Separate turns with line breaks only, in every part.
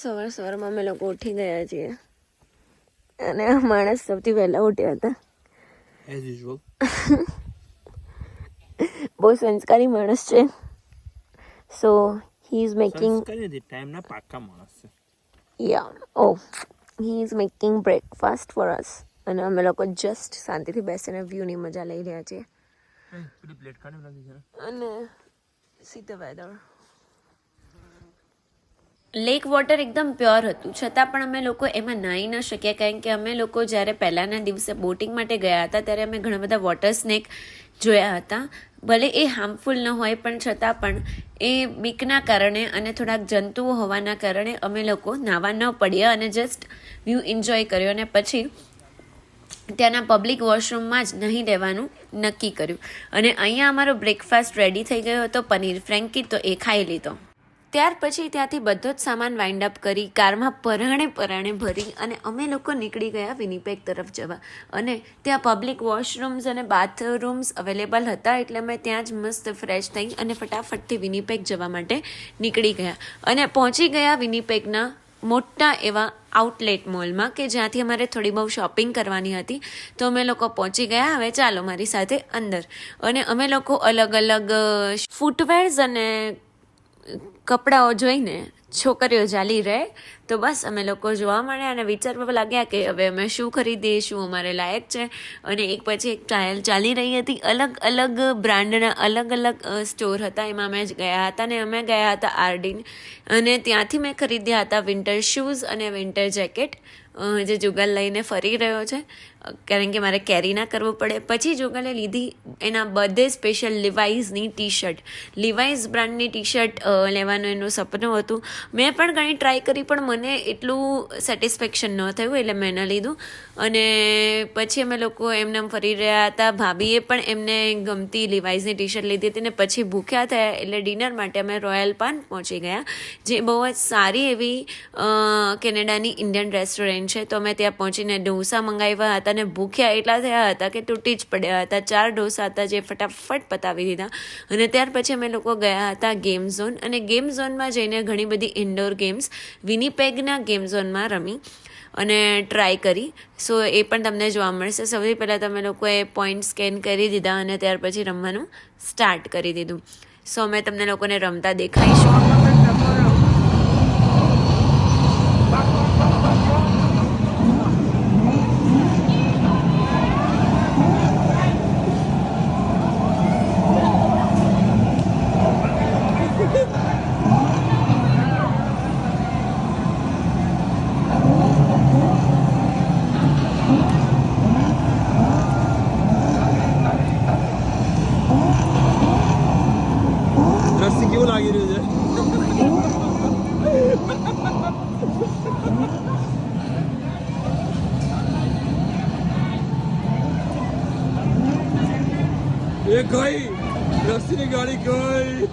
સવારમાં અમે લોકો ઉઠી ગયા છીએ અને આ માણસ સૌથી પહેલા ઉઠ્યા હતા
એઝ યુઝ્યુઅલ.
બહુ સંસ્કારી માણસ છે. સો હી ઇઝ મેકિંગ
ટાઈમના પાક્કા માણસ છે.
He is making breakfast for us અને અમે લોકો જસ્ટ શાંતિથી બેસીને વ્યૂની મજા લઈ રહ્યા છીએ અને see the weather. Lake water એકદમ પ્યોર હતું છતાં પણ અમે લોકો એમાં નાહી ન શક્યા કારણ કે અમે લોકો જ્યારે પહેલાંના દિવસે બોટિંગ માટે ગયા હતા ત્યારે અમે ઘણા બધા વોટર સ્નેક જોયા હતા. ભલે એ હાર્મફુલ ન હોય પણ છતાં પણ એ બીકના કારણે અને થોડાક જંતુઓ હોવાના કારણે અમે લોકો નાહવા ન પડ્યા અને જસ્ટ વ્યૂ એન્જોય કર્યો અને પછી ત્યાંના પબ્લિક વોશરૂમમાં જ નહીં રહેવાનું નક્કી કર્યું અને અહીંયા અમારો બ્રેકફાસ્ટ રેડી થઈ ગયો હતો પનીર ફ્રેન્કી, તો એ ખાઈ લીધો. ત્યાર પછી ત્યાંથી બધો જ સામાન વાઇન્ડ અપ કરી કારમાં પરાણે ભરી અને અમે લોકો નીકળી ગયા વિનીપેગ તરફ જવા અને ત્યાં પબ્લિક વોશરૂમ્સ અને બાથરૂમ્સ અવેલેબલ હતા એટલે અમે ત્યાં જ મસ્ત ફ્રેશ થઈ અને ફટાફટથી વિનીપેગ જવા માટે નીકળી ગયા અને પહોંચી ગયા વિનીપેગના મોટા એવા આઉટલેટ મોલમાં કે જ્યાંથી અમારે થોડી બહુ શોપિંગ કરવાની હતી. તો અમે લોકો પહોંચી ગયા. હવે ચાલો મારી સાથે અંદર. અને અમે લોકો અલગ અલગ ફૂટવેર્સ અને કપડાઓ જોઈને છોકરીઓ ચાલી રહે તો બસ અમે લોકો જોવા મળ્યા અને વિચારવા લાગ્યા કે હવે અમે શું ખરીદીએ, શું અમારે લાયક છે. અને એક પછી એક ટ્રાયલ ચાલી રહી હતી. અલગ અલગ બ્રાન્ડના અલગ અલગ સ્ટોર હતા, એમાં અમે ગયા હતા અને અમે ગયા હતા આરડીન અને ત્યાંથી મેં ખરીદ્યા હતા વિન્ટર શૂઝ અને વિન્ટર જેકેટ જે જુગલ લઈને ફરી રહ્યો છે કારણ કે મારે કેરી ના કરવું પડે. પછી જુગલે લીધી એના બર્થડે સ્પેશિયલ લિવાઇઝની ટી શર્ટ. લિવાઇઝ બ્રાન્ડની ટી શર્ટ લેવાનું એનું સપનું હતું. મેં પણ ઘણી ટ્રાય કરી પણ મને એટલું સેટિસ્ફેક્શન ન થયું એટલે મેં ન લીધું. અને પછી અમે લોકો એમને ફરી રહ્યા હતા. ભાભીએ પણ એમને ગમતી લિવાઇઝની ટી શર્ટ લીધી હતી ને પછી ભૂખ્યા થયા એટલે ડિનર માટે અમે રોયલ પાન પહોંચી ગયા જે બહુ જ સારી એવી કેનેડાની ઇન્ડિયન રેસ્ટોરન્ટ છે. તો અમે ત્યાં પહોંચીને ઢોસા મંગાવ્યા હતા અને ભૂખ્યા એટલા થયા હતા કે તૂટી જ પડ્યા હતા. 4 ઢોસા હતા જે ફટાફટ પતાવી દીધા. અને ત્યાર પછી અમે લોકો ગયા હતા ગેમ ઝોન અને ગેમ ઝોનમાં જઈને ઘણી બધી ઇન્ડોર ગેમ્સ વિનીપેગના ગેમ ઝોનમાં રમી અને ટ્રાય કરી. સો એ પણ તમને જોવા મળશે. સૌથી પહેલાં તમે લોકોએ પોઈન્ટ સ્કેન કરી દીધા અને ત્યાર પછી રમવાનું સ્ટાર્ટ કરી દીધું. સો અમે તમને લોકોને રમતા દેખાઈશું.
કેવું લાગી રહ્યું છે? એ ગઈ રસ્સીની ગાડી ગઈ.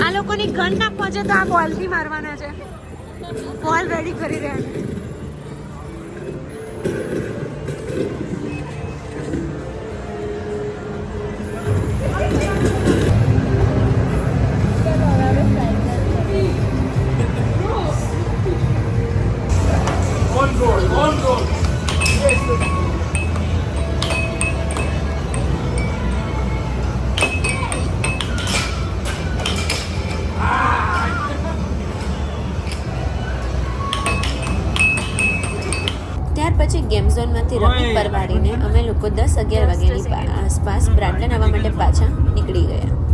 આ લોકોની ગન નાખવા છે તો આ બોલથી મારવાના છે. બોલ રેડી કરી રહ્યા છે.
One goal.
ત્યાર પછી ગેમ ઝોનમાંથી રમી પરવારીને અમે લોકો 10-11 વાગ્યાની આસપાસ બ્રાન્ડન આવવા માટે પાછા નીકળી ગયા.